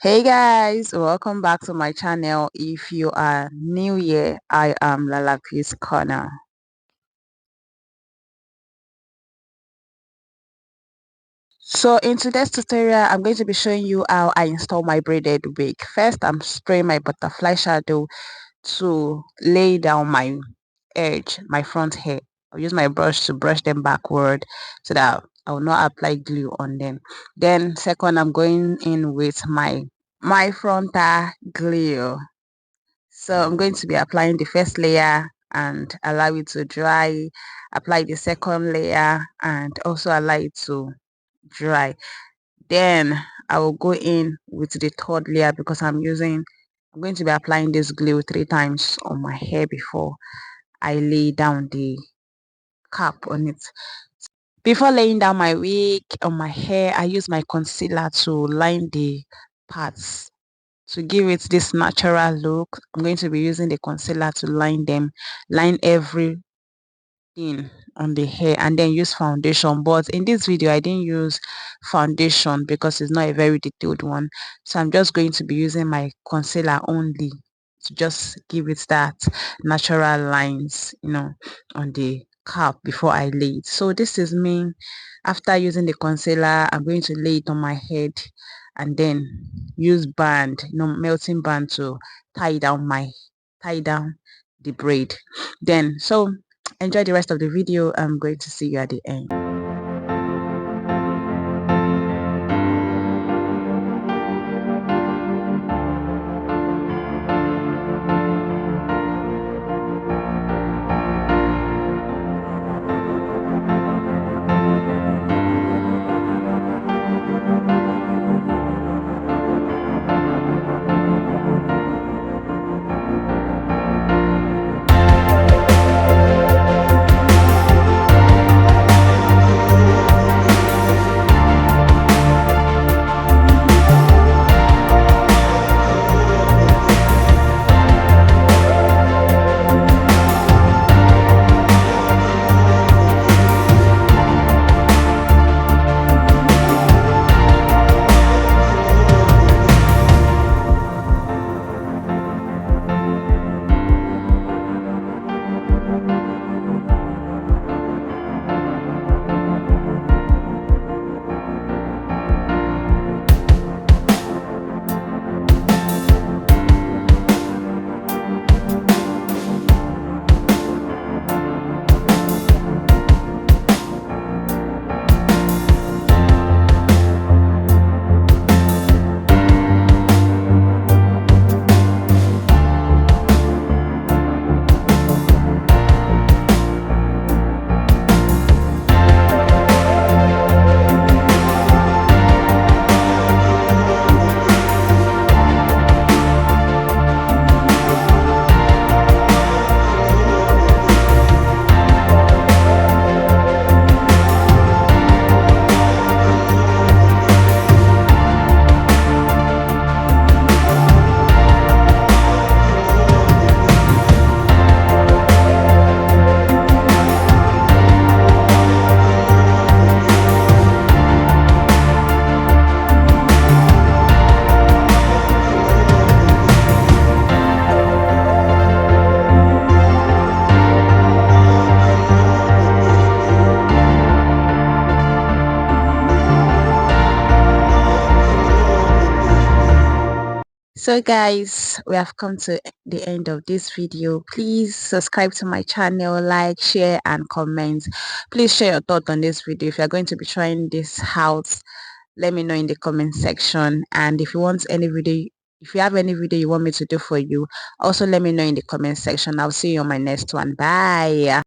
Hey guys, welcome back to my channel. If you are new here, I am Lalapi's Corner. So in today's tutorial, I'm going to be showing you how I install my braided wig. First, I'm spraying my butterfly shadow to lay down my edge, my front hair. I'll use my brush to brush them backward so that I will not apply glue on them. Then second, I'm going in with my frontal glue. So I'm going to be applying the first layer and allow it to dry, apply the second layer and also allow it to dry. Then I will go in with the third layer because I'm going to be applying this glue 3 times on my hair before I lay down the cap on it. Before laying down my wig on my hair, I use my concealer to line the parts to give it this natural look. I'm going to be using the concealer to line everything on the hair and then use foundation. But in this video, I didn't use foundation because it's not a very detailed one. So I'm just going to be using my concealer only to just give it that natural lines, on the cap before I lay it. So this is me after using the concealer. I'm going to lay it on my head and then use band, melting band to tie down the braid. Then enjoy the rest of the video. I'm going to see you at the end. So guys, we have come to the end of this video. Please subscribe to my channel, like, share and comment. Please share your thoughts on this video. If you're going to be trying this out, let me know in the comment section. And if you want any video, if you have any video you want me to do for you, also let me know in the comment section. I'll see you on my next one. Bye.